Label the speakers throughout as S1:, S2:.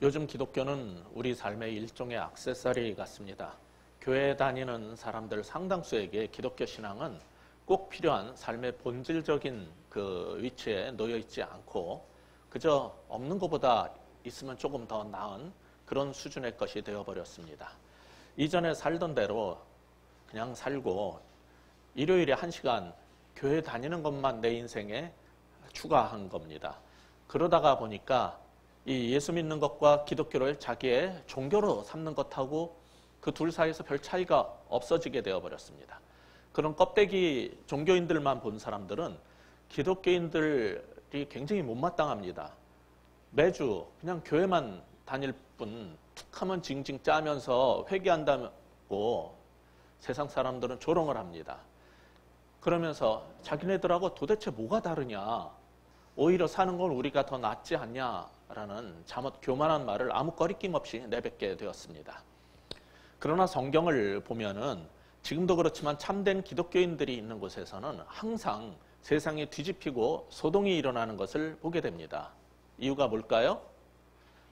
S1: 요즘 기독교는 우리 삶의 일종의 액세서리 같습니다. 교회 다니는 사람들 상당수에게 기독교 신앙은 꼭 필요한 삶의 본질적인 그 위치에 놓여 있지 않고 그저 없는 것보다 있으면 조금 더 나은 그런 수준의 것이 되어버렸습니다. 이전에 살던 대로 그냥 살고 일요일에 1시간 교회 다니는 것만 내 인생에 추가한 겁니다. 그러다가 보니까 이 예수 믿는 것과 기독교를 자기의 종교로 삼는 것하고 그 둘 사이에서 별 차이가 없어지게 되어버렸습니다. 그런 껍데기 종교인들만 본 사람들은 기독교인들이 굉장히 못마땅합니다. 매주 그냥 교회만 다닐 뿐 툭하면 징징 짜면서 회개한다고 세상 사람들은 조롱을 합니다. 그러면서 자기네들하고 도대체 뭐가 다르냐, 오히려 사는 건 우리가 더 낫지 않냐라는 잠옷 교만한 말을 아무 거리낌 없이 내뱉게 되었습니다. 그러나 성경을 보면은 지금도 그렇지만 참된 기독교인들이 있는 곳에서는 항상 세상이 뒤집히고 소동이 일어나는 것을 보게 됩니다. 이유가 뭘까요?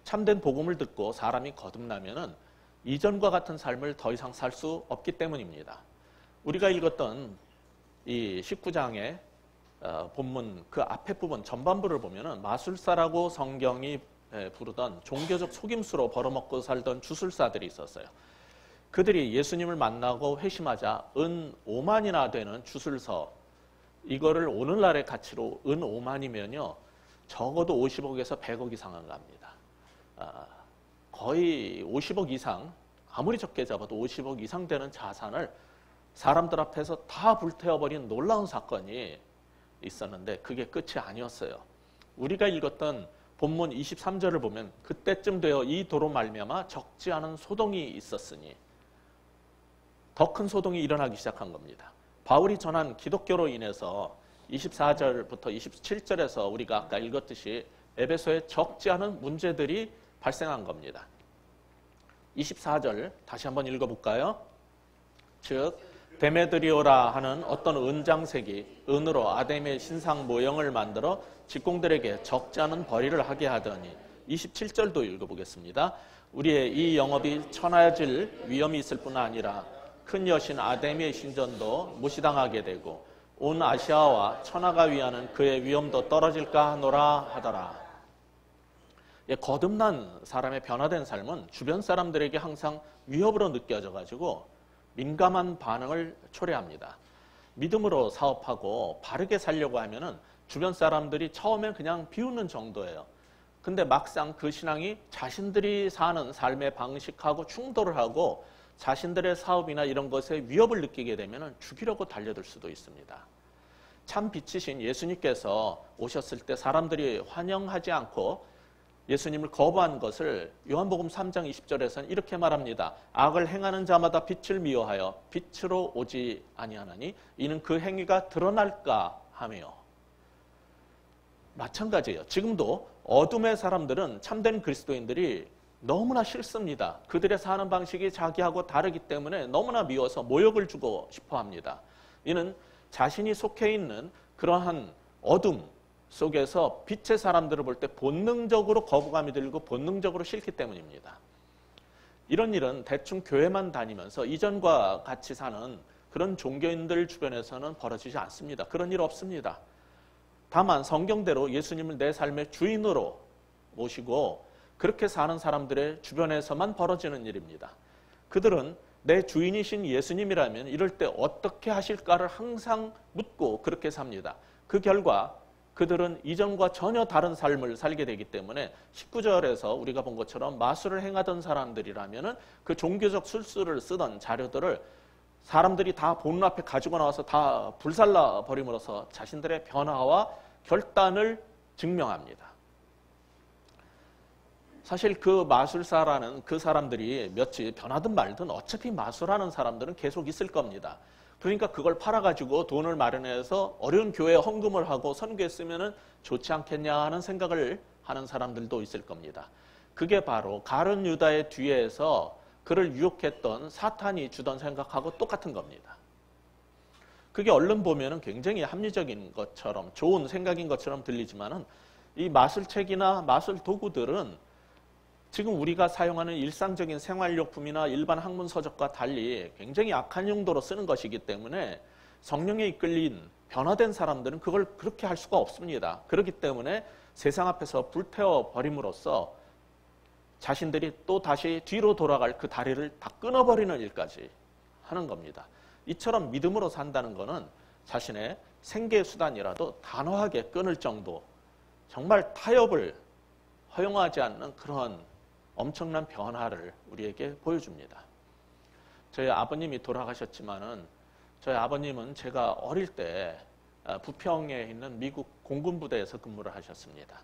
S1: 참된 복음을 듣고 사람이 거듭나면은 이전과 같은 삶을 더 이상 살 수 없기 때문입니다. 우리가 읽었던 이 19장의 본문 그 앞에 부분 전반부를 보면은 마술사라고 성경이 부르던 종교적 속임수로 벌어먹고 살던 주술사들이 있었어요. 그들이 예수님을 만나고 회심하자 은 5만이나 되는 주술서, 이거를 오늘날의 가치로 은 5만이면요 적어도 50억에서 100억 이상은 갑니다. 거의 50억 이상, 아무리 적게 잡아도 50억 이상 되는 자산을 사람들 앞에서 다 불태워버린 놀라운 사건이 있었는데 그게 끝이 아니었어요. 우리가 읽었던 본문 23절을 보면 그때쯤 되어 이 도로 말미암아 적지 않은 소동이 있었으니, 더 큰 소동이 일어나기 시작한 겁니다. 바울이 전한 기독교로 인해서 24절부터 27절에서 우리가 아까 읽었듯이 에베소에 적지 않은 문제들이 발생한 겁니다. 24절 다시 한번 읽어볼까요? 즉 데메드리오라 하는 어떤 은장색이 은으로 아데미의 신상 모형을 만들어 직공들에게 적지 않은 벌이를 하게 하더니, 27절도 읽어보겠습니다. 우리의 이 영업이 천하질 위험이 있을 뿐 아니라 큰 여신 아데미의 신전도 무시당하게 되고 온 아시아와 천하가 위하는 그의 위엄도 떨어질까 하노라 하더라. 거듭난 사람의 변화된 삶은 주변 사람들에게 항상 위협으로 느껴져 가지고 민감한 반응을 초래합니다. 믿음으로 사업하고 바르게 살려고 하면은 주변 사람들이 처음엔 그냥 비웃는 정도예요. 근데 막상 그 신앙이 자신들이 사는 삶의 방식하고 충돌을 하고 자신들의 사업이나 이런 것에 위협을 느끼게 되면은 죽이려고 달려들 수도 있습니다. 참 빛이신 예수님께서 오셨을 때 사람들이 환영하지 않고 예수님을 거부한 것을 요한복음 3장 20절에서는 이렇게 말합니다. 악을 행하는 자마다 빛을 미워하여 빛으로 오지 아니하나니 이는 그 행위가 드러날까 하며. 마찬가지예요. 지금도 어둠의 사람들은 참된 그리스도인들이 너무나 싫습니다. 그들의 사는 방식이 자기하고 다르기 때문에 너무나 미워서 모욕을 주고 싶어 합니다. 이는 자신이 속해 있는 그러한 어둠 속에서 빛의 사람들을 볼 때 본능적으로 거부감이 들고 본능적으로 싫기 때문입니다. 이런 일은 대충 교회만 다니면서 이전과 같이 사는 그런 종교인들 주변에서는 벌어지지 않습니다. 그런 일 없습니다. 다만 성경대로 예수님을 내 삶의 주인으로 모시고 그렇게 사는 사람들의 주변에서만 벌어지는 일입니다. 그들은 내 주인이신 예수님이라면 이럴 때 어떻게 하실까를 항상 묻고 그렇게 삽니다. 그 결과 그들은 이전과 전혀 다른 삶을 살게 되기 때문에 19절에서 우리가 본 것처럼 마술을 행하던 사람들이라면 그 종교적 술수를 쓰던 자료들을 사람들이 다 보는 앞에 가지고 나와서 다 불살라 버림으로써 자신들의 변화와 결단을 증명합니다. 사실 그 마술사라는 그 사람들이 며칠 변하든 말든 어차피 마술하는 사람들은 계속 있을 겁니다. 그러니까 그걸 팔아가지고 돈을 마련해서 어려운 교회에 헌금을 하고 선교했으면 좋지 않겠냐 하는 생각을 하는 사람들도 있을 겁니다. 그게 바로 가룟 유다의 뒤에서 그를 유혹했던 사탄이 주던 생각하고 똑같은 겁니다. 그게 얼른 보면은 굉장히 합리적인 것처럼 좋은 생각인 것처럼 들리지만은 이 마술책이나 마술 도구들은 지금 우리가 사용하는 일상적인 생활용품이나 일반 학문 서적과 달리 굉장히 악한 용도로 쓰는 것이기 때문에 성령에 이끌린 변화된 사람들은 그걸 그렇게 할 수가 없습니다. 그렇기 때문에 세상 앞에서 불태워 버림으로써 자신들이 또 다시 뒤로 돌아갈 그 다리를 다 끊어버리는 일까지 하는 겁니다. 이처럼 믿음으로 산다는 것은 자신의 생계 수단이라도 단호하게 끊을 정도, 정말 타협을 허용하지 않는 그런 엄청난 변화를 우리에게 보여줍니다. 저희 아버님이 돌아가셨지만은 저희 아버님은 제가 어릴 때 부평에 있는 미국 공군부대에서 근무를 하셨습니다.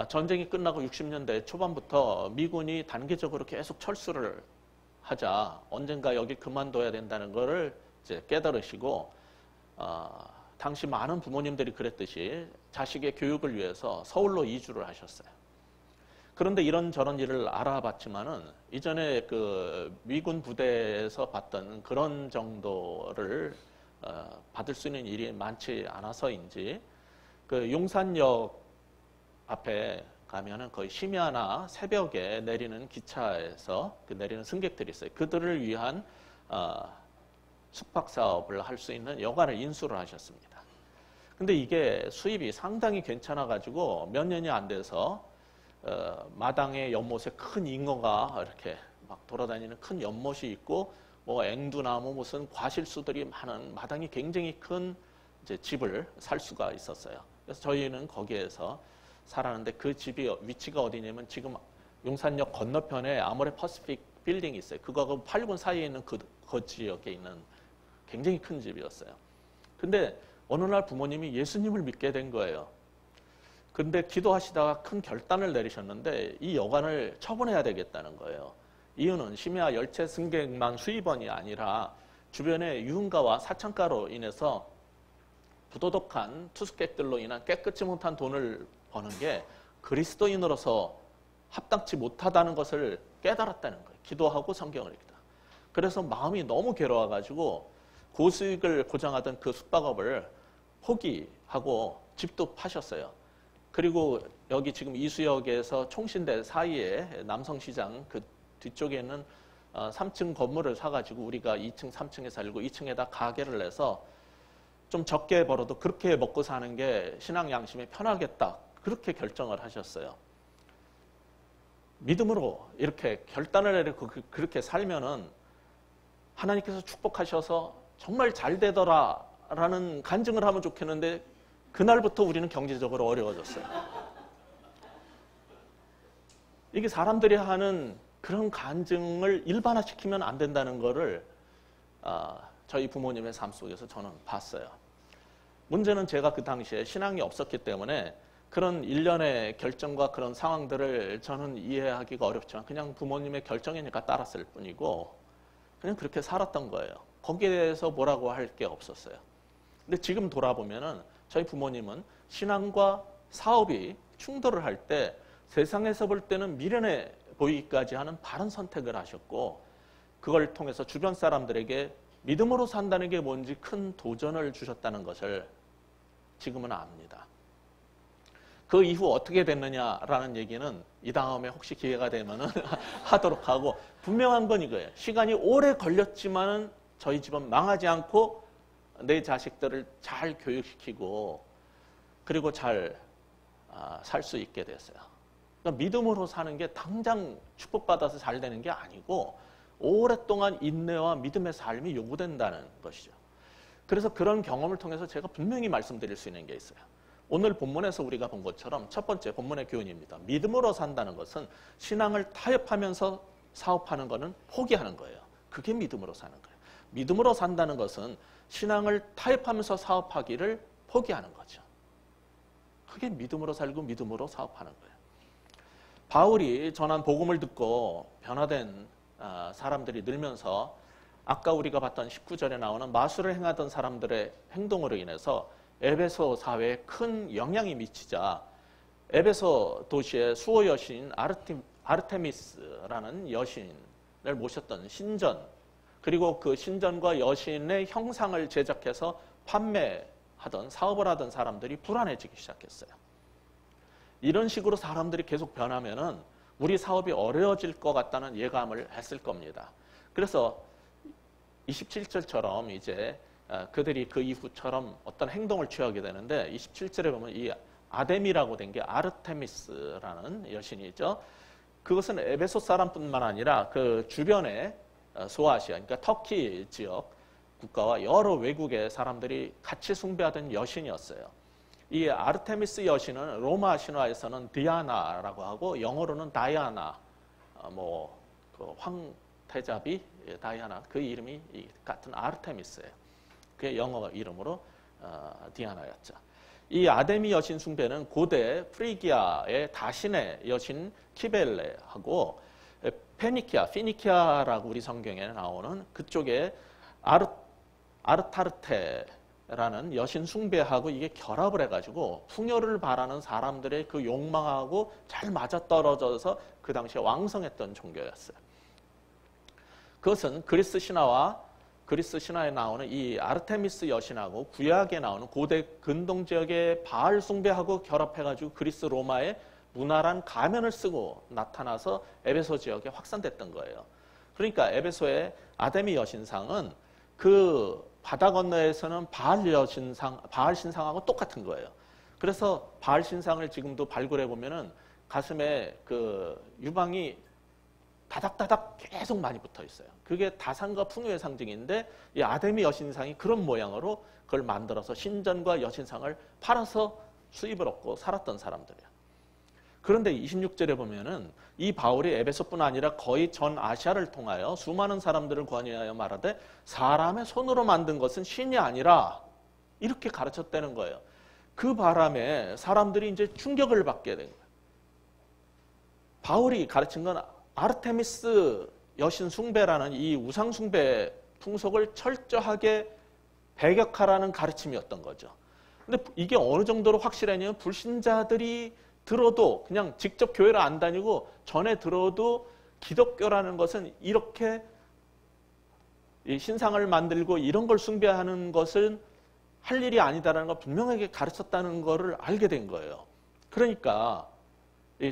S1: 전쟁이 끝나고 60년대 초반부터 미군이 단계적으로 계속 철수를 하자 언젠가 여기 그만둬야 된다는 것을 이제 깨달으시고 당시 많은 부모님들이 그랬듯이 자식의 교육을 위해서 서울로 이주를 하셨어요. 그런데 이런저런 일을 알아봤지만은 이전에 그 미군 부대에서 봤던 그런 정도를 받을 수 있는 일이 많지 않아서인지 그 용산역 앞에 가면은 거의 심야나 새벽에 내리는 기차에서 그 내리는 승객들이 있어요. 그들을 위한 숙박 사업을 할 수 있는 여관을 인수를 하셨습니다. 근데 이게 수입이 상당히 괜찮아 가지고 몇 년이 안 돼서 마당에 연못에 큰 잉어가 이렇게 막 돌아다니는 큰 연못이 있고 뭐 앵두나무 무슨 과실수들이 많은 마당이 굉장히 큰 이제 집을 살 수가 있었어요. 그래서 저희는 거기에서 살았는데 그 집이 위치가 어디냐면 지금 용산역 건너편에 아모레 퍼시픽 빌딩이 있어요. 그거하고 8군 사이에 있는 그 지역에 있는 굉장히 큰 집이었어요. 근데 어느 날 부모님이 예수님을 믿게 된 거예요. 근데 기도하시다가 큰 결단을 내리셨는데 이 여관을 처분해야 되겠다는 거예요. 이유는 심야 열차 승객만 수입원이 아니라 주변의 유흥가와 사창가로 인해서 부도덕한 투숙객들로 인한 깨끗이 못한 돈을 버는 게 그리스도인으로서 합당치 못하다는 것을 깨달았다는 거예요. 기도하고 성경을 읽다. 그래서 마음이 너무 괴로워가지고 고수익을 고정하던 그 숙박업을 포기하고 집도 파셨어요. 그리고 여기 지금 이수역에서 총신대 사이에 남성시장 그 뒤쪽에 있는 3층 건물을 사가지고 우리가 2층, 3층에 살고 2층에다 가게를 내서 좀 적게 벌어도 그렇게 먹고 사는 게 신앙 양심에 편하겠다. 그렇게 결정을 하셨어요. 믿음으로 이렇게 결단을 내리고 그렇게 살면은 하나님께서 축복하셔서 정말 잘 되더라라는 간증을 하면 좋겠는데 그날부터 우리는 경제적으로 어려워졌어요. 이게 사람들이 하는 그런 간증을 일반화시키면 안 된다는 거를 저희 부모님의 삶 속에서 저는 봤어요. 문제는 제가 그 당시에 신앙이 없었기 때문에 그런 일련의 결정과 그런 상황들을 저는 이해하기가 어렵지만 그냥 부모님의 결정이니까 따랐을 뿐이고 그냥 그렇게 살았던 거예요. 거기에 대해서 뭐라고 할 게 없었어요. 근데 지금 돌아보면은 저희 부모님은 신앙과 사업이 충돌을 할 때 세상에서 볼 때는 미련해 보이기까지 하는 바른 선택을 하셨고 그걸 통해서 주변 사람들에게 믿음으로 산다는 게 뭔지 큰 도전을 주셨다는 것을 지금은 압니다. 그 이후 어떻게 됐느냐라는 얘기는 이 다음에 혹시 기회가 되면은 하도록 하고 분명한 건 이거예요. 시간이 오래 걸렸지만은 저희 집은 망하지 않고 내 자식들을 잘 교육시키고 그리고 잘 살 수 있게 됐어요. 그러니까 믿음으로 사는 게 당장 축복받아서 잘 되는 게 아니고 오랫동안 인내와 믿음의 삶이 요구된다는 것이죠. 그래서 그런 경험을 통해서 제가 분명히 말씀드릴 수 있는 게 있어요. 오늘 본문에서 우리가 본 것처럼 첫 번째 본문의 교훈입니다. 믿음으로 산다는 것은 신앙을 타협하면서 사업하는 것은 포기하는 거예요. 그게 믿음으로 사는 거예요. 믿음으로 산다는 것은 신앙을 타협하면서 사업하기를 포기하는 거죠. 그게 믿음으로 살고 믿음으로 사업하는 거예요. 바울이 전한 복음을 듣고 변화된 사람들이 늘면서 아까 우리가 봤던 19절에 나오는 마술을 행하던 사람들의 행동으로 인해서 에베소 사회에 큰 영향이 미치자 에베소 도시의 수호 여신 아르테미스라는 여신을 모셨던 신전 그리고 그 신전과 여신의 형상을 제작해서 판매하던 사업을 하던 사람들이 불안해지기 시작했어요. 이런 식으로 사람들이 계속 변하면은 우리 사업이 어려워질 것 같다는 예감을 했을 겁니다. 그래서 27절처럼 이제 그들이 그 이후처럼 어떤 행동을 취하게 되는데 27절에 보면 이 아데미라고 된 게 아르테미스라는 여신이죠. 그것은 에베소 사람뿐만 아니라 그 주변의 소아시아, 그러니까 터키 지역 국가와 여러 외국의 사람들이 같이 숭배하던 여신이었어요. 이 아르테미스 여신은 로마 신화에서는 디아나라고 하고 영어로는 다이아나, 그 황태자비 다이아나 그 이름이 같은 아르테미스예요. 그게 영어 이름으로 디아나였죠. 이 아데미 여신 숭배는 고대 프리기아의 다신의 여신 키벨레하고 피니키아라고 우리 성경에 나오는 그쪽에 아르타르테라는 여신 숭배하고 이게 결합을 해가지고 풍요를 바라는 사람들의 그 욕망하고 잘 맞아떨어져서 그 당시에 왕성했던 종교였어요. 그것은 그리스 신화에 나오는 이 아르테미스 여신하고 구약에 나오는 고대 근동 지역의 바알 숭배하고 결합해가지고 그리스 로마의 문화란 가면을 쓰고 나타나서 에베소 지역에 확산됐던 거예요. 그러니까 에베소의 아데미 여신상은 그 바다 건너에서는 바알 신상하고 똑같은 거예요. 그래서 바알 신상을 지금도 발굴해 보면은 가슴에 그 유방이 다닥다닥 계속 많이 붙어 있어요. 그게 다산과 풍요의 상징인데 이 아데미 여신상이 그런 모양으로 그걸 만들어서 신전과 여신상을 팔아서 수입을 얻고 살았던 사람들이에요. 그런데 26절에 보면은 이 바울이 에베소뿐 아니라 거의 전 아시아를 통하여 수많은 사람들을 권유하여 말하되 사람의 손으로 만든 것은 신이 아니라 이렇게 가르쳤다는 거예요. 그 바람에 사람들이 이제 충격을 받게 된 거예요. 바울이 가르친 건 아르테미스 여신 숭배라는 이 우상 숭배 풍속을 철저하게 배격하라는 가르침이었던 거죠. 근데 이게 어느 정도로 확실하냐면 불신자들이 들어도 그냥 직접 교회를 안 다니고 전에 들어도 기독교라는 것은 이렇게 신상을 만들고 이런 걸 숭배하는 것은 할 일이 아니다라는 걸 분명하게 가르쳤다는 것을 알게 된 거예요. 그러니까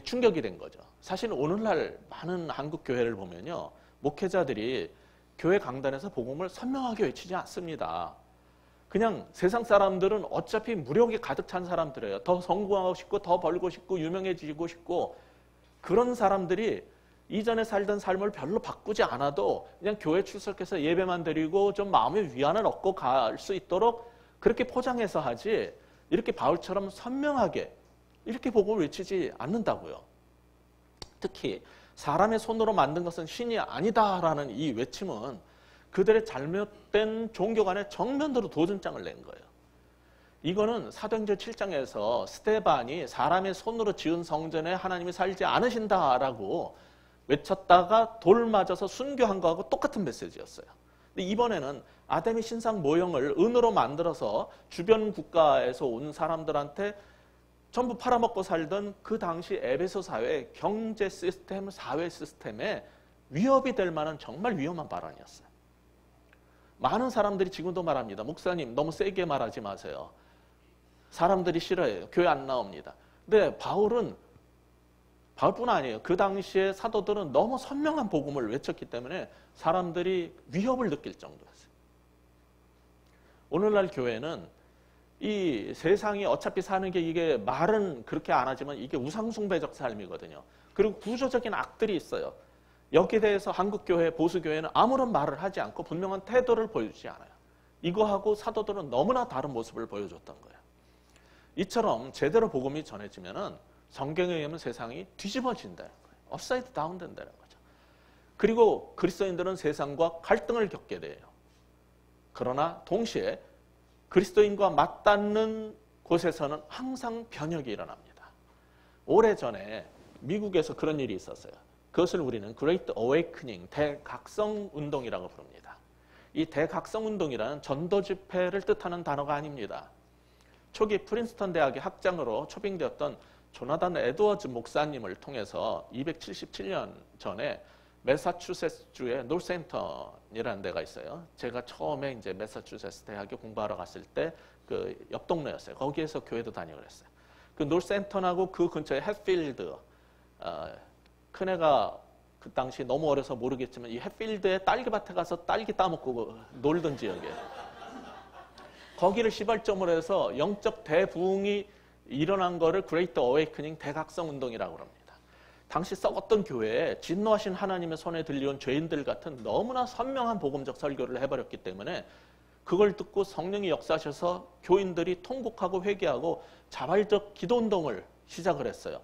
S1: 충격이 된 거죠. 사실 오늘날 많은 한국 교회를 보면요, 목회자들이 교회 강단에서 복음을 선명하게 외치지 않습니다. 그냥 세상 사람들은 어차피 무력이 가득 찬 사람들이에요. 더 성공하고 싶고 더 벌고 싶고 유명해지고 싶고 그런 사람들이 이전에 살던 삶을 별로 바꾸지 않아도 그냥 교회 출석해서 예배만 드리고 좀 마음의 위안을 얻고 갈 수 있도록 그렇게 포장해서 하지 이렇게 바울처럼 선명하게 이렇게 복음을 외치지 않는다고요. 특히 사람의 손으로 만든 것은 신이 아니다라는 이 외침은 그들의 잘못된 종교 간에 정면으로 도전장을 낸 거예요. 이거는 사도행전 7장에서 스데반이 사람의 손으로 지은 성전에 하나님이 살지 않으신다라고 외쳤다가 돌 맞아서 순교한 거하고 똑같은 메시지였어요. 근데 이번에는 아데미 신상 모형을 은으로 만들어서 주변 국가에서 온 사람들한테 전부 팔아먹고 살던 그 당시 에베소 사회의 경제 시스템, 사회 시스템에 위협이 될 만한 정말 위험한 발언이었어요. 많은 사람들이 지금도 말합니다. 목사님 너무 세게 말하지 마세요. 사람들이 싫어해요. 교회 안 나옵니다. 근데 바울뿐 아니에요. 그 당시에 사도들은 너무 선명한 복음을 외쳤기 때문에 사람들이 위협을 느낄 정도였어요. 오늘날 교회는 이 세상이 어차피 사는 게 이게 말은 그렇게 안 하지만 이게 우상숭배적 삶이거든요. 그리고 구조적인 악들이 있어요. 여기에 대해서 한국교회, 보수교회는 아무런 말을 하지 않고 분명한 태도를 보여주지 않아요. 이거하고 사도들은 너무나 다른 모습을 보여줬던 거예요. 이처럼 제대로 복음이 전해지면은 성경에 의하면 세상이 뒤집어진다는 거예요. 업사이드 다운 된다는 거죠. 그리고 그리스도인들은 세상과 갈등을 겪게 돼요. 그러나 동시에 그리스도인과 맞닿는 곳에서는 항상 변혁이 일어납니다. 오래전에 미국에서 그런 일이 있었어요. 그것을 우리는 Great Awakening, 대각성 운동이라고 부릅니다. 이 대각성 운동이라는 전도 집회를 뜻하는 단어가 아닙니다. 초기 프린스턴 대학의 학장으로 초빙되었던 조나단 에드워즈 목사님을 통해서 277년 전에 매사추세츠주의 놀센턴이라는 데가 있어요. 제가 처음에 이제 매사추세츠 대학에 공부하러 갔을 때 그 옆 동네였어요. 거기에서 교회도 다니고 그랬어요. 그 놀센턴하고 그 근처에 햇필드 큰애가 그 당시 너무 어려서 모르겠지만 이 해필드에 딸기밭에 가서 딸기 따먹고 놀던 지역에 거기를 시발점으로 해서 영적 대부흥이 일어난 거를 그레이트 어웨이크닝 대각성 운동이라고 합니다. 당시 썩었던 교회에 진노하신 하나님의 손에 들려온 죄인들 같은 너무나 선명한 복음적 설교를 해버렸기 때문에 그걸 듣고 성령이 역사하셔서 교인들이 통곡하고 회개하고 자발적 기도운동을 시작을 했어요.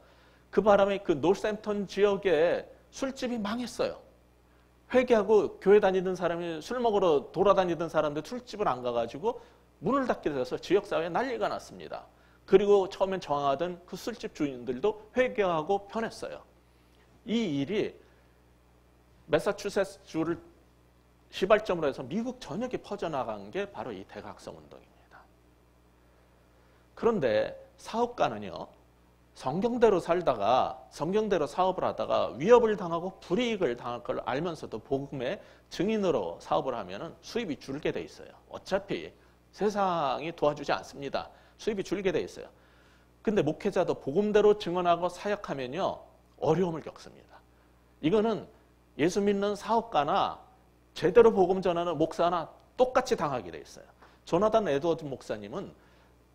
S1: 그 바람에 그 노스햄턴 지역에 술집이 망했어요. 회개하고 교회 다니던 사람이 술 먹으러 돌아다니던 사람들 술집을 안 가가지고 문을 닫게 돼서 지역사회에 난리가 났습니다. 그리고 처음엔 저항하던 그 술집 주인들도 회개하고 편했어요. 이 일이 매사추세츠주를 시발점으로 해서 미국 전역에 퍼져나간 게 바로 이 대각성 운동입니다. 그런데 사업가는요, 성경대로 살다가 성경대로 사업을 하다가 위협을 당하고 불이익을 당할 걸 알면서도 복음의 증인으로 사업을 하면 수입이 줄게 돼 있어요. 어차피 세상이 도와주지 않습니다. 수입이 줄게 돼 있어요. 근데 목회자도 복음대로 증언하고 사역하면요, 어려움을 겪습니다. 이거는 예수 믿는 사업가나 제대로 복음 전하는 목사나 똑같이 당하게 돼 있어요. 조나단 에드워드 목사님은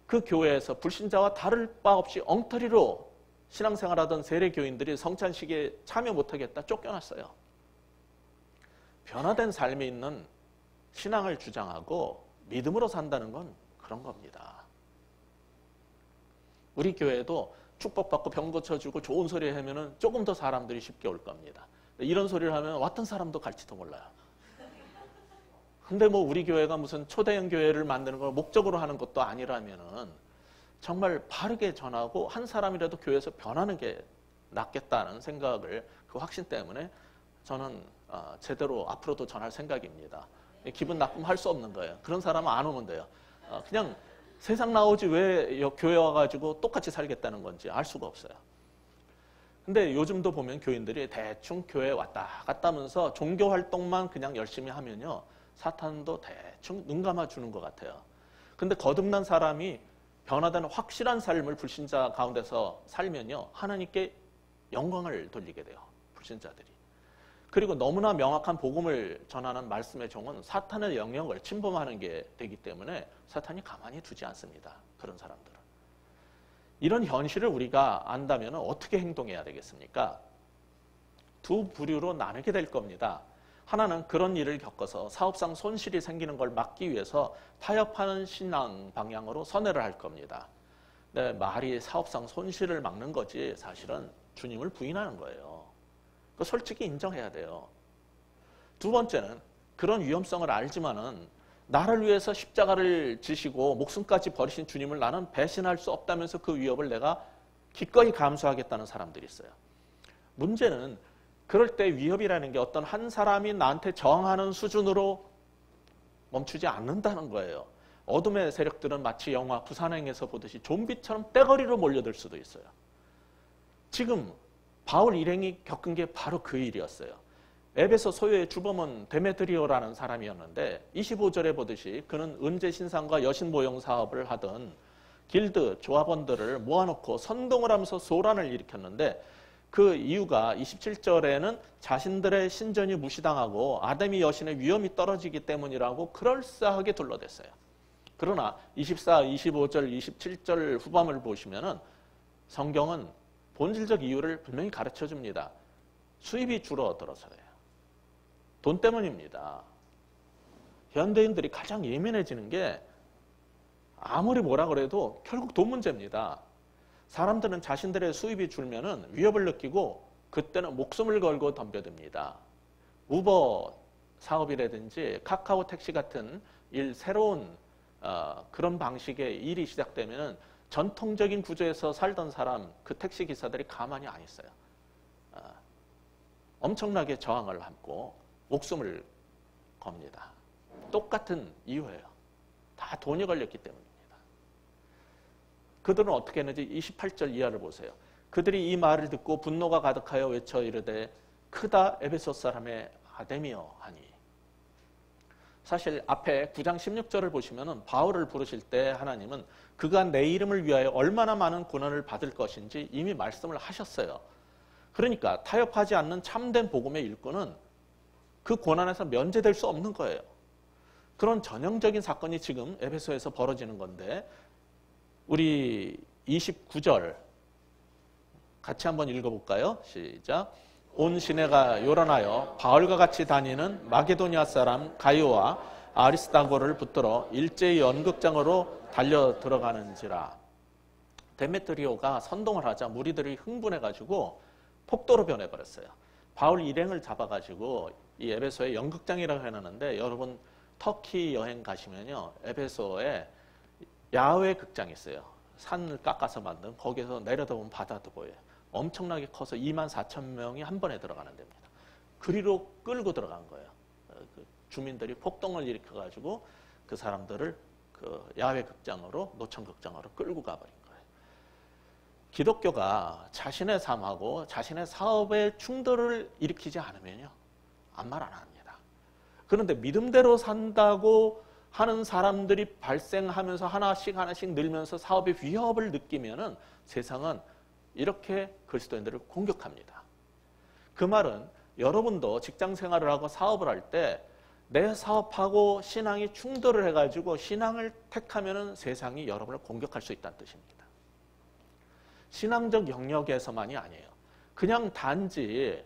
S1: 그 교회에서 불신자와 다를 바 없이 엉터리로 신앙생활하던 세례교인들이 성찬식에 참여 못하겠다 쫓겨났어요. 변화된 삶이 있는 신앙을 주장하고 믿음으로 산다는 건 그런 겁니다. 우리 교회도 축복받고 병 고쳐주고 좋은 소리 하면 조금 더 사람들이 쉽게 올 겁니다. 이런 소리를 하면 왔던 사람도 갈지도 몰라요. 근데 뭐 우리 교회가 무슨 초대형 교회를 만드는 걸 목적으로 하는 것도 아니라면은 정말 바르게 전하고 한 사람이라도 교회에서 변하는 게 낫겠다는 생각을 그 확신 때문에 저는 제대로 앞으로도 전할 생각입니다. 기분 나쁘면 할 수 없는 거예요. 그런 사람은 안 오면 돼요. 그냥 세상 나오지 왜 교회 와가지고 똑같이 살겠다는 건지 알 수가 없어요. 근데 요즘도 보면 교인들이 대충 교회 왔다 갔다 하면서 종교 활동만 그냥 열심히 하면요, 사탄도 대충 눈 감아주는 것 같아요. 근데 거듭난 사람이 변화된 확실한 삶을 불신자 가운데서 살면요, 하나님께 영광을 돌리게 돼요. 불신자들이. 그리고 너무나 명확한 복음을 전하는 말씀의 종은 사탄의 영역을 침범하는 게 되기 때문에 사탄이 가만히 두지 않습니다. 그런 사람들은. 이런 현실을 우리가 안다면 어떻게 행동해야 되겠습니까? 두 부류로 나누게 될 겁니다. 하나는 그런 일을 겪어서 사업상 손실이 생기는 걸 막기 위해서 타협하는 신앙 방향으로 선회를 할 겁니다. 네, 말이 사업상 손실을 막는 거지 사실은 주님을 부인하는 거예요. 그거 솔직히 인정해야 돼요. 두 번째는 그런 위험성을 알지만은 나를 위해서 십자가를 지시고 목숨까지 버리신 주님을 나는 배신할 수 없다면서 그 위협을 내가 기꺼이 감수하겠다는 사람들이 있어요. 문제는 그럴 때 위협이라는 게 어떤 한 사람이 나한테 저항하는 수준으로 멈추지 않는다는 거예요. 어둠의 세력들은 마치 영화 부산행에서 보듯이 좀비처럼 떼거리로 몰려들 수도 있어요. 지금 바울 일행이 겪은 게 바로 그 일이었어요. 에베소 소유의 주범은 데메드리오라는 사람이었는데 25절에 보듯이 그는 은제 신상과 여신 모형 사업을 하던 길드 조합원들을 모아놓고 선동을 하면서 소란을 일으켰는데 그 이유가 27절에는 자신들의 신전이 무시당하고 아데미 여신의 위엄이 떨어지기 때문이라고 그럴싸하게 둘러댔어요. 그러나 24, 25절, 27절 후반을 보시면은 성경은 본질적 이유를 분명히 가르쳐 줍니다. 수입이 줄어들어서예요. 돈 때문입니다. 현대인들이 가장 예민해지는 게 아무리 뭐라 그래도 결국 돈 문제입니다. 사람들은 자신들의 수입이 줄면은 위협을 느끼고 그때는 목숨을 걸고 덤벼듭니다. 우버 사업이라든지 카카오 택시 같은 새로운 그런 방식의 일이 시작되면은 전통적인 구조에서 살던 사람, 그 택시 기사들이 가만히 안 있어요. 엄청나게 저항을 하고 목숨을 겁니다. 똑같은 이유예요. 다 돈이 걸렸기 때문입니다. 그들은 어떻게 했는지 28절 이하를 보세요. 그들이 이 말을 듣고 분노가 가득하여 외쳐 이르되 크다 에베소 사람의 아데미여 하니. 사실 앞에 9장 16절을 보시면 바울을 부르실 때 하나님은 그가 내 이름을 위하여 얼마나 많은 고난을 받을 것인지 이미 말씀을 하셨어요. 그러니까 타협하지 않는 참된 복음의 일꾼은 그 고난에서 면제될 수 없는 거예요. 그런 전형적인 사건이 지금 에베소에서 벌어지는 건데 우리 29절 같이 한번 읽어볼까요? 시작. 온 시내가 요란하여 바울과 같이 다니는 마게도니아 사람 가이오와 아리스다고를 붙들어 일제히 연극장으로 달려 들어가는지라. 데메트리오가 선동을 하자 무리들이 흥분해가지고 폭도로 변해버렸어요. 바울 일행을 잡아가지고 이 에베소에 연극장이라고 해놨는데 여러분 터키 여행 가시면요 에베소에 야외 극장이 있어요. 산을 깎아서 만든 거기에서 내려다보면 바다도 보여요. 엄청나게 커서 24,000명이 한 번에 들어가는 데입니다. 그리로 끌고 들어간 거예요. 그 주민들이 폭동을 일으켜가지고 그 사람들을 그 야외 극장으로 노천 극장으로 끌고 가버린 거예요. 기독교가 자신의 삶하고 자신의 사업에 충돌을 일으키지 않으면요 아무 말 안 합니다. 그런데 믿음대로 산다고 하는 사람들이 발생하면서 하나씩 늘면서 사업의 위협을 느끼면은 세상은 이렇게 그리스도인들을 공격합니다. 그 말은 여러분도 직장 생활을 하고 사업을 할 때 내 사업하고 신앙이 충돌을 해가지고 신앙을 택하면은 세상이 여러분을 공격할 수 있다는 뜻입니다. 신앙적 영역에서만이 아니에요. 그냥 단지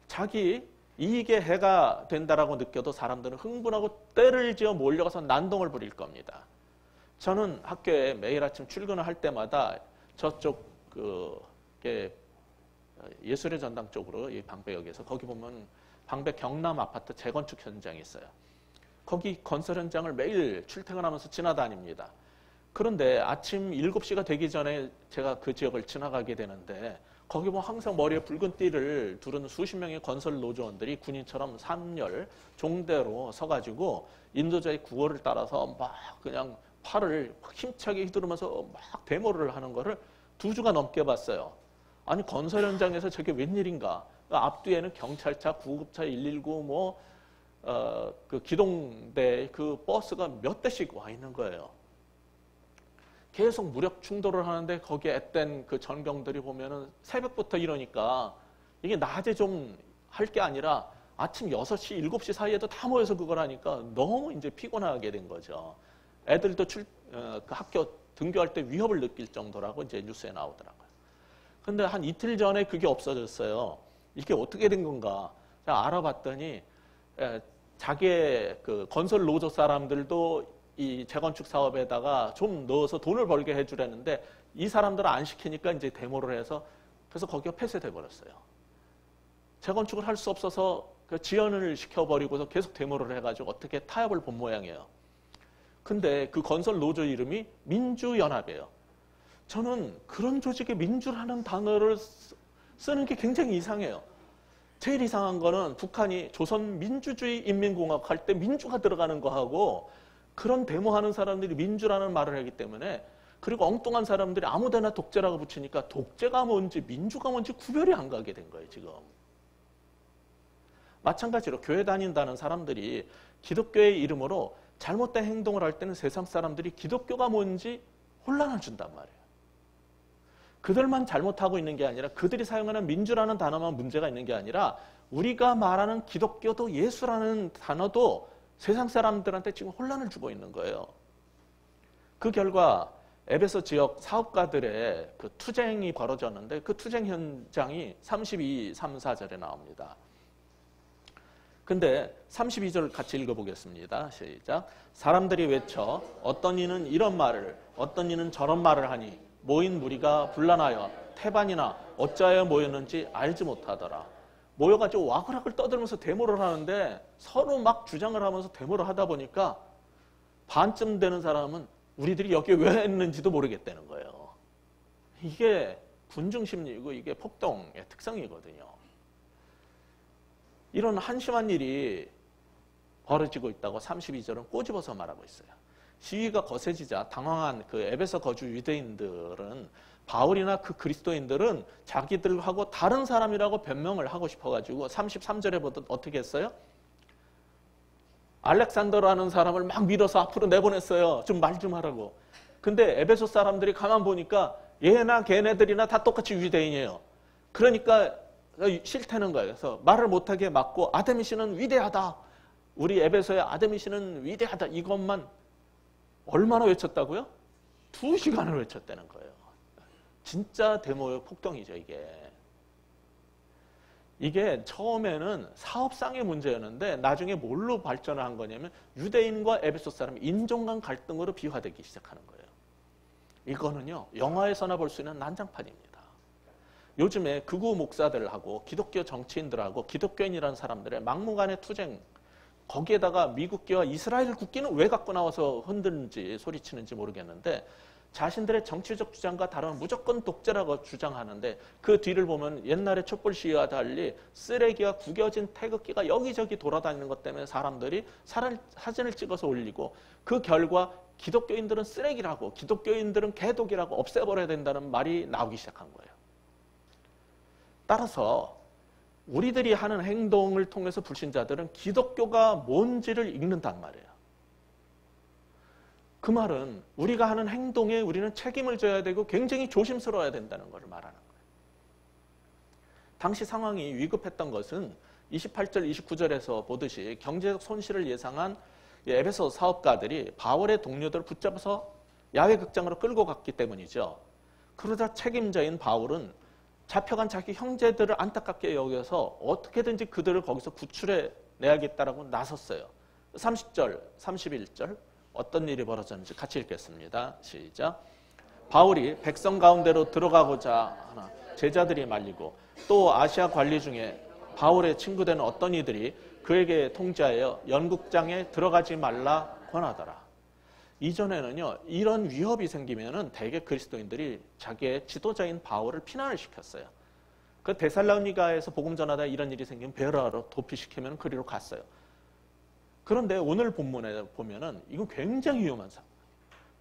S1: 자기 이익에 해가 된다라고 느껴도 사람들은 흥분하고 떼를 지어 몰려가서 난동을 부릴 겁니다. 저는 학교에 매일 아침 출근을 할 때마다 저쪽 예술의 전당 쪽으로 이 방배역에서 거기 보면 방배 경남 아파트 재건축 현장이 있어요. 거기 건설 현장을 매일 출퇴근하면서 지나다닙니다. 그런데 아침 7시가 되기 전에 제가 그 지역을 지나가게 되는데 거기 보면 항상 머리에 붉은 띠를 두른 수십 명의 건설 노조원들이 군인처럼 3열 종대로 서가지고 인도자의 구호를 따라서 막 그냥 팔을 힘차게 휘두르면서 막 데모를 하는 거를 2주가 넘게 봤어요. 아니 건설 현장에서 저게 웬일인가. 앞뒤에는 경찰차, 구급차 119, 그 기동대 그 버스가 몇 대씩 와 있는 거예요. 계속 무력 충돌을 하는데 거기에 앳된 그 전병들이 보면은 새벽부터 이러니까 이게 낮에 좀 할 게 아니라 아침 6시, 7시 사이에도 다 모여서 그걸 하니까 너무 이제 피곤하게 된 거죠. 애들도 그 학교 등교할 때 위협을 느낄 정도라고 이제 뉴스에 나오더라고요. 근데 한 이틀 전에 그게 없어졌어요. 이게 어떻게 된 건가? 제가 알아봤더니 자기의 그 건설 노조 사람들도 이 재건축 사업에다가 좀 넣어서 돈을 벌게 해주려는데 이 사람들은 안 시키니까 이제 데모를 해서 그래서 거기가 폐쇄돼 버렸어요. 재건축을 할 수 없어서 그 지연을 시켜버리고서 계속 데모를 해가지고 어떻게 타협을 본 모양이에요. 근데 그 건설 노조 이름이 민주연합이에요. 저는 그런 조직에 민주라는 단어를 쓰는 게 굉장히 이상해요. 제일 이상한 거는 북한이 조선민주주의인민공화국 할 때 민주가 들어가는 거하고 그런 데모하는 사람들이 민주라는 말을 하기 때문에 그리고 엉뚱한 사람들이 아무데나 독재라고 붙이니까 독재가 뭔지 민주가 뭔지 구별이 안 가게 된 거예요, 지금. 마찬가지로 교회 다닌다는 사람들이 기독교의 이름으로 잘못된 행동을 할 때는 세상 사람들이 기독교가 뭔지 혼란을 준단 말이에요. 그들만 잘못하고 있는 게 아니라 그들이 사용하는 민주라는 단어만 문제가 있는 게 아니라 우리가 말하는 기독교도 예수라는 단어도 세상 사람들한테 지금 혼란을 주고 있는 거예요. 그 결과 에베소 지역 사업가들의 그 투쟁이 벌어졌는데 그 투쟁 현장이 32, 3, 4절에 나옵니다. 근데 32절 같이 읽어보겠습니다. 시작. 사람들이 외쳐 어떤 이는 이런 말을 어떤 이는 저런 말을 하니 모인 무리가 분란하여 태반이나 어찌하여 모였는지 알지 못하더라. 모여가지고 와글와글 떠들면서 데모를 하는데 서로 막 주장을 하면서 데모를 하다 보니까 반쯤 되는 사람은 우리들이 여기에 왜 했는지도 모르겠다는 거예요. 이게 군중심리이고 이게 폭동의 특성이거든요. 이런 한심한 일이 벌어지고 있다고 32절은 꼬집어서 말하고 있어요. 시위가 거세지자 당황한 그 에베소 거주 유대인들은 바울이나 그 그리스도인들은 자기들하고 다른 사람이라고 변명을 하고 싶어가지고 33절에 보다 어떻게 했어요? 알렉산더라는 사람을 막 밀어서 앞으로 내보냈어요. 좀 말 좀 하라고. 근데 에베소 사람들이 가만 보니까 얘나 걔네들이나 다 똑같이 유대인이에요. 그러니까 싫다는 거예요. 그래서 말을 못하게 막고 아데미시는 위대하다. 우리 에베소의 아데미시는 위대하다. 이것만 얼마나 외쳤다고요? 2시간을 외쳤다는 거예요. 진짜 데모 폭동이죠, 이게. 이게 처음에는 사업상의 문제였는데 나중에 뭘로 발전을 한 거냐면 유대인과 에베소 사람 인종 간 갈등으로 비화되기 시작하는 거예요. 이거는요, 영화에서나 볼 수 있는 난장판입니다. 요즘에 극우 목사들하고 기독교 정치인들하고 기독교인이라는 사람들의 막무가내 투쟁, 거기에다가 미국계와 이스라엘 국기는 왜 갖고 나와서 흔드는지 소리치는지 모르겠는데 자신들의 정치적 주장과 다른 무조건 독재라고 주장하는데 그 뒤를 보면 옛날에 촛불 시위와 달리 쓰레기와 구겨진 태극기가 여기저기 돌아다니는 것 때문에 사람들이 사진을 찍어서 올리고 그 결과 기독교인들은 쓰레기라고 기독교인들은 개독이라고 없애버려야 된다는 말이 나오기 시작한 거예요. 따라서 우리들이 하는 행동을 통해서 불신자들은 기독교가 뭔지를 읽는단 말이에요. 그 말은 우리가 하는 행동에 우리는 책임을 져야 되고 굉장히 조심스러워야 된다는 것을 말하는 거예요. 당시 상황이 위급했던 것은 28절, 29절에서 보듯이 경제적 손실을 예상한 에베소 사업가들이 바울의 동료들을 붙잡아서 야외 극장으로 끌고 갔기 때문이죠. 그러자 책임자인 바울은 잡혀간 자기 형제들을 안타깝게 여겨서 어떻게든지 그들을 거기서 구출해 내야겠다라고 나섰어요. 30절, 31절 어떤 일이 벌어졌는지 같이 읽겠습니다. 시작. 바울이 백성 가운데로 들어가고자 하나 제자들이 말리고 또 아시아 관리 중에 바울의 친구되는 어떤 이들이 그에게 통지하여 연극장에 들어가지 말라 권하더라. 이전에는요, 이런 위협이 생기면은 대개 그리스도인들이 자기의 지도자인 바울을 피난을 시켰어요. 그 데살로니가에서 복음 전하다 이런 일이 생기면 베라로 도피시키면 그리로 갔어요. 그런데 오늘 본문에 보면은 이건 굉장히 위험한 상황.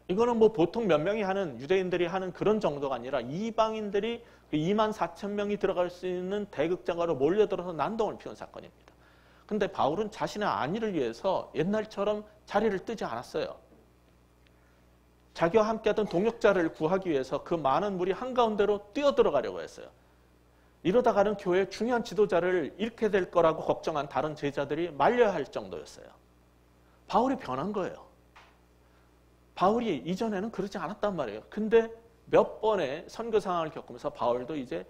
S1: 이거는 뭐 보통 몇 명이 하는 유대인들이 하는 그런 정도가 아니라 이방인들이 24,000명이 들어갈 수 있는 대극장으로 몰려들어서 난동을 피운 사건입니다. 근데 바울은 자신의 안위를 위해서 옛날처럼 자리를 뜨지 않았어요. 자기와 함께하던 동역자를 구하기 위해서 그 많은 무리 한가운데로 뛰어들어가려고 했어요. 이러다가는 교회의 중요한 지도자를 잃게 될 거라고 걱정한 다른 제자들이 말려야 할 정도였어요. 바울이 변한 거예요. 바울이 이전에는 그러지 않았단 말이에요. 근데 몇 번의 선교 상황을 겪으면서 바울도 이제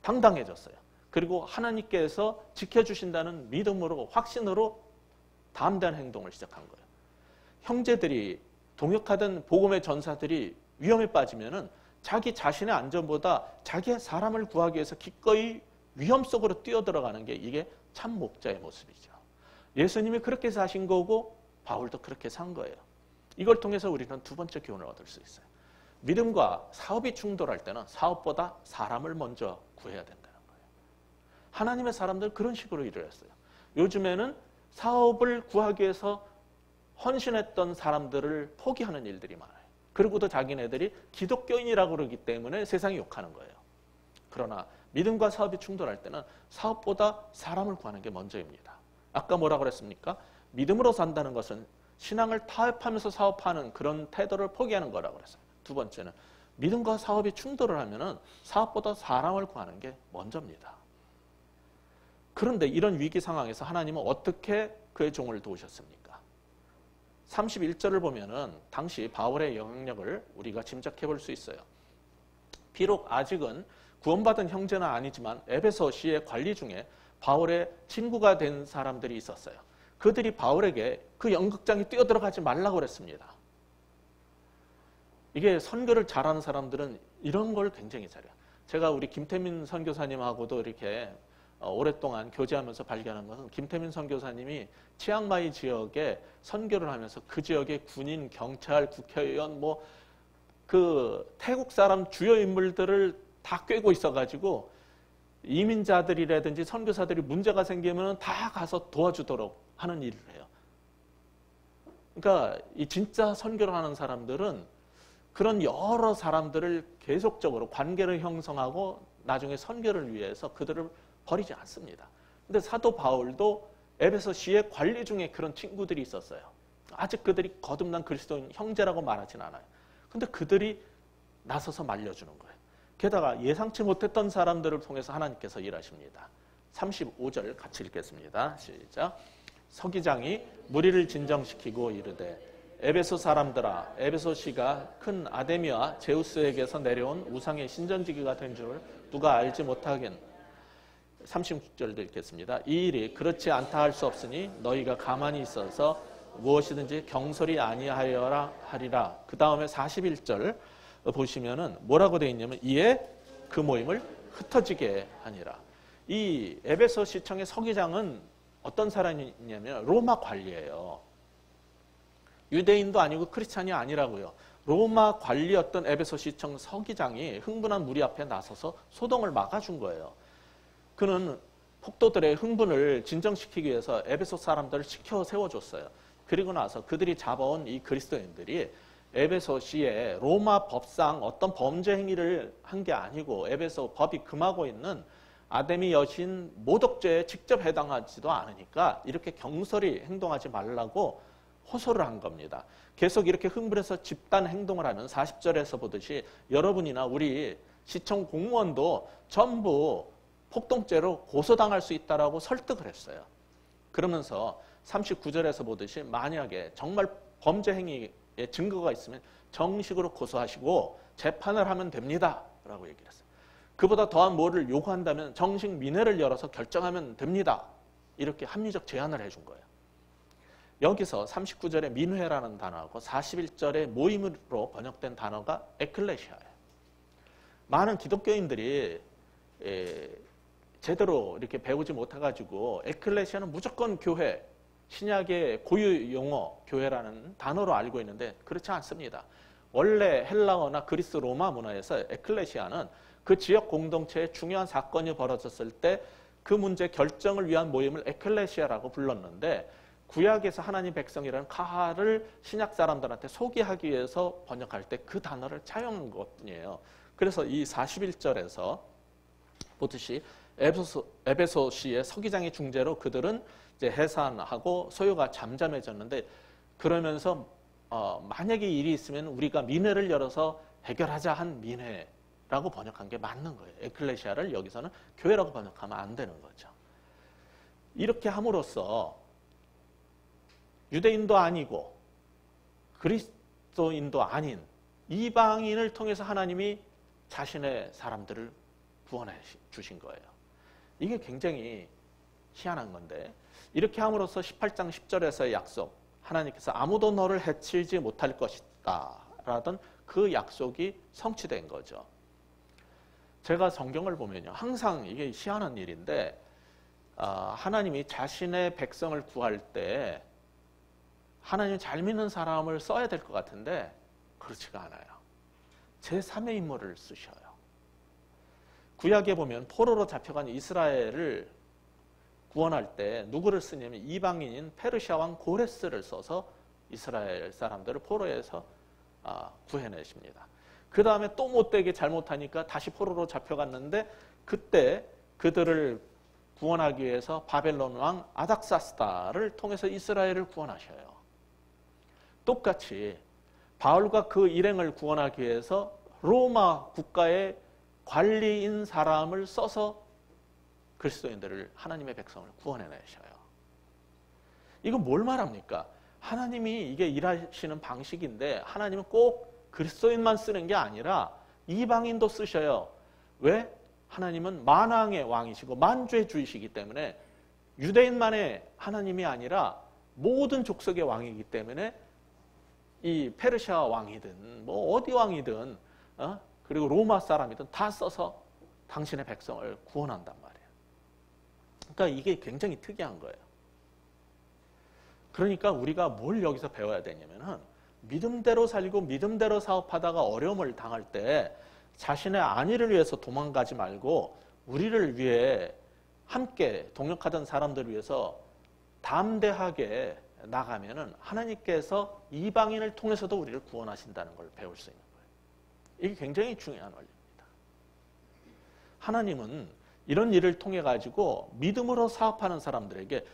S1: 당당해졌어요. 그리고 하나님께서 지켜주신다는 믿음으로, 확신으로 담대한 행동을 시작한 거예요. 형제들이 동역하던 복음의 전사들이 위험에 빠지면은 자기 자신의 안전보다 자기의 사람을 구하기 위해서 기꺼이 위험 속으로 뛰어들어가는 게 이게 참 목자의 모습이죠. 예수님이 그렇게 사신 거고 바울도 그렇게 산 거예요. 이걸 통해서 우리는 두 번째 교훈을 얻을 수 있어요. 믿음과 사업이 충돌할 때는 사업보다 사람을 먼저 구해야 된다는 거예요. 하나님의 사람들은 그런 식으로 일을 했어요. 요즘에는 사업을 구하기 위해서 헌신했던 사람들을 포기하는 일들이 많아요. 그리고도 자기네들이 기독교인이라고 그러기 때문에 세상이 욕하는 거예요. 그러나 믿음과 사업이 충돌할 때는 사업보다 사람을 구하는 게 먼저입니다. 아까 뭐라고 그랬습니까? 믿음으로 산다는 것은 신앙을 타협하면서 사업하는 그런 태도를 포기하는 거라고 그랬어요. 두 번째는 믿음과 사업이 충돌을 하면은 사업보다 사람을 구하는 게 먼저입니다. 그런데 이런 위기 상황에서 하나님은 어떻게 그의 종을 도우셨습니까? 31절을 보면은 당시 바울의 영향력을 우리가 짐작해 볼 수 있어요. 비록 아직은 구원받은 형제는 아니지만 에베소시의 관리 중에 바울의 친구가 된 사람들이 있었어요. 그들이 바울에게 그 연극장에 뛰어들어가지 말라고 그랬습니다. 이게 선교를 잘하는 사람들은 이런 걸 굉장히 잘해요. 제가 우리 김태민 선교사님하고도 이렇게 오랫동안 교제하면서 발견한 것은 김태민 선교사님이 치앙마이 지역에 선교를 하면서 그 지역의 군인, 경찰, 국회의원, 뭐 그 태국 사람 주요 인물들을 다 꿰고 있어가지고 이민자들이라든지 선교사들이 문제가 생기면 다 가서 도와주도록 하는 일을 해요. 그러니까 이 진짜 선교를 하는 사람들은 그런 여러 사람들을 계속적으로 관계를 형성하고 나중에 선교를 위해서 그들을 버리지 않습니다. 근데 사도 바울도 에베소시의 관리 중에 그런 친구들이 있었어요. 아직 그들이 거듭난 그리스도인 형제라고 말하진 않아요. 근데 그들이 나서서 말려주는 거예요. 게다가 예상치 못했던 사람들을 통해서 하나님께서 일하십니다. 35절 같이 읽겠습니다. 시작. 서기장이 무리를 진정시키고 이르되 에베소 사람들아, 에베소시가 큰 아데미와 제우스에게서 내려온 우상의 신전지기가 된 줄 누가 알지 못하긴. 36절도 읽겠습니다. 이 일이 그렇지 않다 할 수 없으니 너희가 가만히 있어서 무엇이든지 경솔이 아니하여라 하리라. 그 다음에 41절 보시면은 뭐라고 되어 있냐면 이에 그 모임을 흩어지게 하니라. 이 에베소 시청의 서기장은 어떤 사람이냐면 로마 관리예요. 유대인도 아니고 크리스찬이 아니라고요. 로마 관리였던 에베소 시청 서기장이 흥분한 무리 앞에 나서서 소동을 막아준 거예요. 그는 폭도들의 흥분을 진정시키기 위해서 에베소 사람들을 지켜 세워줬어요. 그리고 나서 그들이 잡아온 이 그리스도인들이 에베소시에 로마 법상 어떤 범죄 행위를 한 게 아니고 에베소 법이 금하고 있는 아데미 여신 모독죄에 직접 해당하지도 않으니까 이렇게 경솔히 행동하지 말라고 호소를 한 겁니다. 계속 이렇게 흥분해서 집단 행동을 하면 40절에서 보듯이 여러분이나 우리 시청 공무원도 전부 폭동죄로 고소당할 수 있다라고 설득을 했어요. 그러면서 39절에서 보듯이 만약에 정말 범죄 행위에 증거가 있으면 정식으로 고소하시고 재판을 하면 됩니다 라고 얘기를 했어요. 그보다 더한 뭐를 요구한다면 정식 민회를 열어서 결정하면 됩니다. 이렇게 합리적 제안을 해준 거예요. 여기서 39절에 민회라는 단어하고 41절에 모임으로 번역된 단어가 에클레시아예요. 많은 기독교인들이 제대로 이렇게 배우지 못해가지고 에클레시아는 무조건 교회, 신약의 고유 용어 교회라는 단어로 알고 있는데 그렇지 않습니다. 원래 헬라어나 그리스 로마 문화에서 에클레시아는 그 지역 공동체에 중요한 사건이 벌어졌을 때 그 문제 결정을 위한 모임을 에클레시아라고 불렀는데 구약에서 하나님 백성이라는 카하를 신약 사람들한테 소개하기 위해서 번역할 때 그 단어를 차용한 것뿐이에요. 그래서 이 41절에서 보듯이 에베소시의 서기장의 중재로 그들은 이제 해산하고 소요가 잠잠해졌는데 그러면서 만약에 일이 있으면 우리가 민회를 열어서 해결하자 한 민회라고 번역한 게 맞는 거예요. 에클레시아를 여기서는 교회라고 번역하면 안 되는 거죠. 이렇게 함으로써 유대인도 아니고 그리스도인도 아닌 이방인을 통해서 하나님이 자신의 사람들을 구원해 주신 거예요. 이게 굉장히 희한한 건데 이렇게 함으로써 18장 10절에서의 약속, 하나님께서 아무도 너를 해치지 못할 것이다 라던 그 약속이 성취된 거죠. 제가 성경을 보면요, 항상 이게 희한한 일인데 하나님이 자신의 백성을 구할 때 하나님 잘 믿는 사람을 써야 될 것 같은데 그렇지가 않아요. 제3의 인물을 쓰셔요. 구약에 보면 포로로 잡혀간 이스라엘을 구원할 때 누구를 쓰냐면 이방인인 페르시아 왕 고레스를 써서 이스라엘 사람들을 포로에서 구해내십니다. 그 다음에 또 못되게 잘못하니까 다시 포로로 잡혀갔는데 그때 그들을 구원하기 위해서 바벨론 왕 아닥사스다를 통해서 이스라엘을 구원하셔요. 똑같이 바울과 그 일행을 구원하기 위해서 로마 국가의 관리인 사람을 써서 그리스도인들을, 하나님의 백성을 구원해내셔요. 이건 뭘 말합니까? 하나님이 이게 일하시는 방식인데 하나님은 꼭 그리스도인만 쓰는 게 아니라 이방인도 쓰셔요. 왜? 하나님은 만왕의 왕이시고 만주의 주이시기 때문에 유대인만의 하나님이 아니라 모든 족속의 왕이기 때문에 이 페르시아 왕이든 뭐 어디 왕이든 그리고 로마 사람이든 다 써서 당신의 백성을 구원한단 말이에요. 그러니까 이게 굉장히 특이한 거예요. 그러니까 우리가 뭘 여기서 배워야 되냐면은 믿음대로 살고 믿음대로 사업하다가 어려움을 당할 때 자신의 안위를 위해서 도망가지 말고 우리를 위해 함께 동역하던 사람들을 위해서 담대하게 나가면은 하나님께서 이방인을 통해서도 우리를 구원하신다는 걸 배울 수 있는 거예요. 이게 굉장히 중요한 원리입니다. 하나님은 이런 일을 통해 가지고 믿음으로 사업하는 사람들에게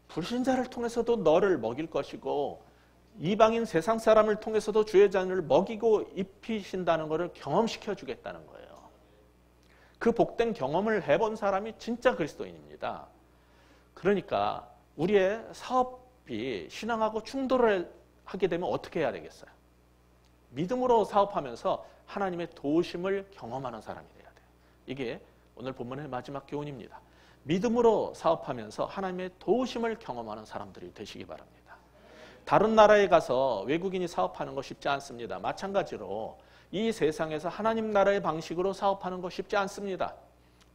S1: 불신자를 통해서도 너를 먹일 것이고 이방인 세상 사람을 통해서도 주의 자녀를 먹이고 입히신다는 것을 경험시켜 주겠다는 거예요. 그 복된 경험을 해본 사람이 진짜 그리스도인입니다. 그러니까 우리의 사업이 신앙하고 충돌을 하게 되면 어떻게 해야 되겠어요? 믿음으로 사업하면서 하나님의 도우심을 경험하는 사람이 돼야 돼요. 이게 오늘 본문의 마지막 교훈입니다. 믿음으로 사업하면서 하나님의 도우심을 경험하는 사람들이 되시기 바랍니다. 다른 나라에 가서 외국인이 사업하는 거 쉽지 않습니다. 마찬가지로 이 세상에서 하나님 나라의 방식으로 사업하는 거 쉽지 않습니다.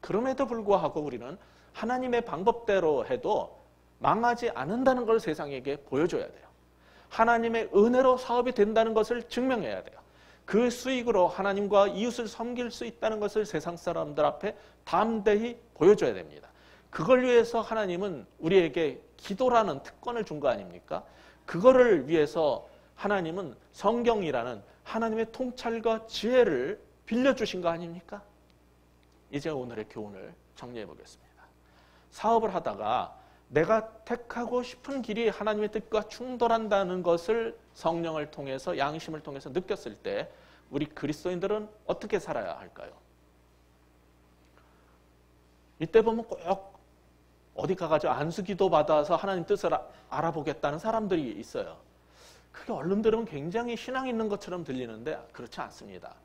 S1: 그럼에도 불구하고 우리는 하나님의 방법대로 해도 망하지 않는다는 걸 세상에게 보여줘야 돼요. 하나님의 은혜로 사업이 된다는 것을 증명해야 돼요. 그 수익으로 하나님과 이웃을 섬길 수 있다는 것을 세상 사람들 앞에 담대히 보여줘야 됩니다. 그걸 위해서 하나님은 우리에게 기도라는 특권을 준 거 아닙니까? 그거를 위해서 하나님은 성경이라는 하나님의 통찰과 지혜를 빌려주신 거 아닙니까? 이제 오늘의 교훈을 정리해 보겠습니다. 사업을 하다가 내가 택하고 싶은 길이 하나님의 뜻과 충돌한다는 것을 성령을 통해서, 양심을 통해서 느꼈을 때 우리 그리스도인들은 어떻게 살아야 할까요? 이때 보면 꼭 어디 가가지고 안수기도 받아서 하나님 뜻을 알아보겠다는 사람들이 있어요. 그게 얼른 들으면 굉장히 신앙 있는 것처럼 들리는데 그렇지 않습니다.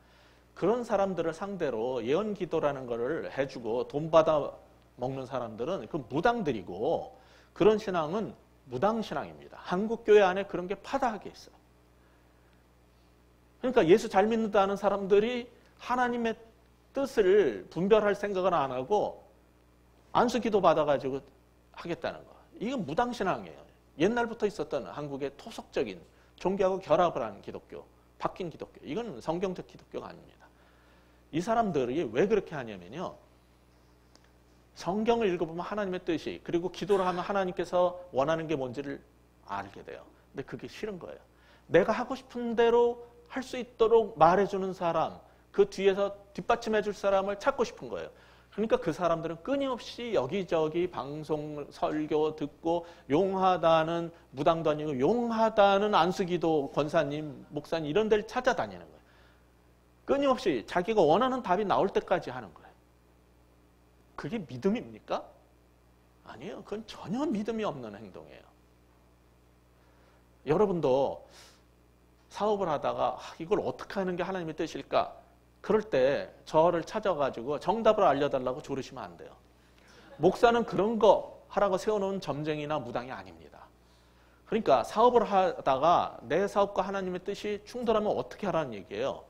S1: 그런 사람들을 상대로 예언기도라는 것을 해주고 돈 받아 먹는 사람들은 그 무당들이고, 그런 신앙은 무당신앙입니다. 한국교회 안에 그런 게 파다하게 있어요. 그러니까 예수 잘 믿는다는 사람들이 하나님의 뜻을 분별할 생각을 안 하고 안수기도 받아가지고 하겠다는 거. 이건 무당신앙이에요. 옛날부터 있었던 한국의 토속적인 종교하고 결합을 하는 기독교, 바뀐 기독교. 이건 성경적 기독교가 아닙니다. 이 사람들이 왜 그렇게 하냐면요, 성경을 읽어보면 하나님의 뜻이, 그리고 기도를 하면 하나님께서 원하는 게 뭔지를 알게 돼요. 근데 그게 싫은 거예요. 내가 하고 싶은 대로 할 수 있도록 말해주는 사람, 그 뒤에서 뒷받침해 줄 사람을 찾고 싶은 거예요. 그러니까 그 사람들은 끊임없이 여기저기 방송, 설교 듣고 용하다는 무당도 아니고 용하다는 안수기도 권사님, 목사님 이런 데를 찾아다니는 거예요. 끊임없이 자기가 원하는 답이 나올 때까지 하는 거예요. 그게 믿음입니까? 아니에요. 그건 전혀 믿음이 없는 행동이에요. 여러분도 사업을 하다가 이걸 어떻게 하는 게 하나님의 뜻일까? 그럴 때 저를 찾아가지고 정답을 알려달라고 조르시면 안 돼요. 목사는 그런 거 하라고 세워놓은 점쟁이나 무당이 아닙니다. 그러니까 사업을 하다가 내 사업과 하나님의 뜻이 충돌하면 어떻게 하라는 얘기예요.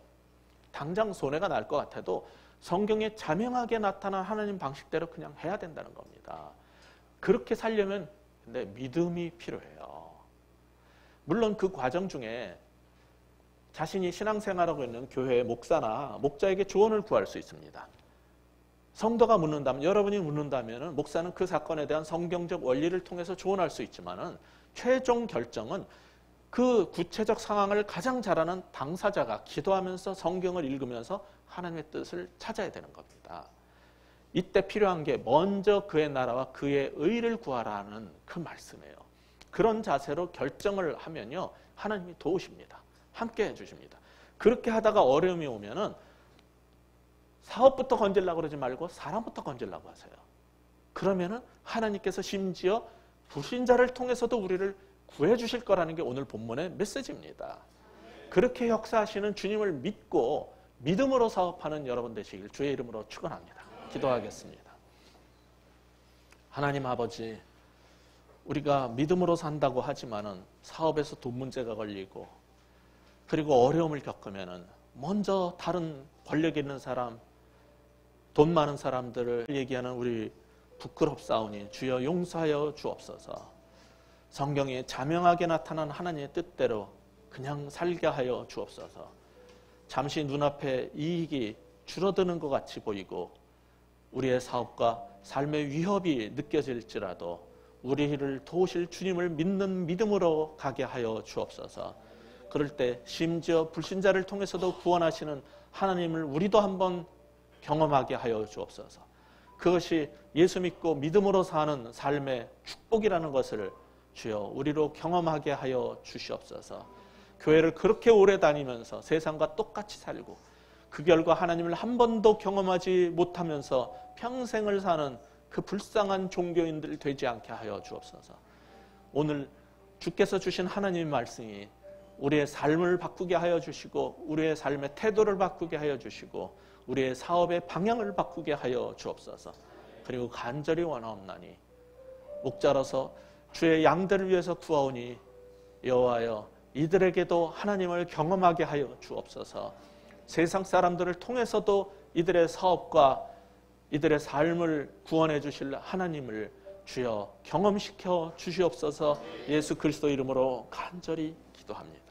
S1: 당장 손해가 날 것 같아도 성경에 자명하게 나타난 하나님 방식대로 그냥 해야 된다는 겁니다. 그렇게 살려면 근데 믿음이 필요해요. 물론 그 과정 중에 자신이 신앙생활하고 있는 교회의 목사나 목자에게 조언을 구할 수 있습니다. 성도가 묻는다면, 여러분이 묻는다면 목사는 그 사건에 대한 성경적 원리를 통해서 조언할 수 있지만 최종 결정은 그 구체적 상황을 가장 잘 아는 당사자가 기도하면서 성경을 읽으면서 하나님의 뜻을 찾아야 되는 겁니다. 이때 필요한 게 먼저 그의 나라와 그의 의를 구하라는 그 말씀이에요. 그런 자세로 결정을 하면요, 하나님이 도우십니다. 함께 해주십니다. 그렇게 하다가 어려움이 오면은 사업부터 건지려고 그러지 말고 사람부터 건지려고 하세요. 그러면은 하나님께서 심지어 불신자를 통해서도 우리를 구해주실 거라는 게 오늘 본문의 메시지입니다. 그렇게 역사하시는 주님을 믿고 믿음으로 사업하는 여러분 되시길 주의 이름으로 축원합니다. 기도하겠습니다. 하나님 아버지, 우리가 믿음으로 산다고 하지만은 사업에서 돈 문제가 걸리고 그리고 어려움을 겪으면은 먼저 다른 권력 있는 사람, 돈 많은 사람들을 얘기하는 우리 부끄럽사오니 주여 용서하여 주옵소서. 성경에 자명하게 나타난 하나님의 뜻대로 그냥 살게 하여 주옵소서. 잠시 눈앞에 이익이 줄어드는 것 같이 보이고 우리의 사업과 삶의 위협이 느껴질지라도 우리를 도우실 주님을 믿는 믿음으로 가게 하여 주옵소서. 그럴 때 심지어 불신자를 통해서도 구원하시는 하나님을 우리도 한번 경험하게 하여 주옵소서. 그것이 예수 믿고 믿음으로 사는 삶의 축복이라는 것을 주여 우리로 경험하게 하여 주시옵소서. 교회를 그렇게 오래 다니면서 세상과 똑같이 살고 그 결과 하나님을 한 번도 경험하지 못하면서 평생을 사는 그 불쌍한 종교인들 되지 않게 하여 주옵소서. 오늘 주께서 주신 하나님의 말씀이 우리의 삶을 바꾸게 하여 주시고 우리의 삶의 태도를 바꾸게 하여 주시고 우리의 사업의 방향을 바꾸게 하여 주옵소서. 그리고 간절히 원하옵나니 목자로서 주의 양들을 위해서 구하오니 여호와여 이들에게도 하나님을 경험하게 하여 주옵소서. 세상 사람들을 통해서도 이들의 사업과 이들의 삶을 구원해 주실 하나님을 주여 경험시켜 주시옵소서. 예수 그리스도 이름으로 간절히 기도합니다.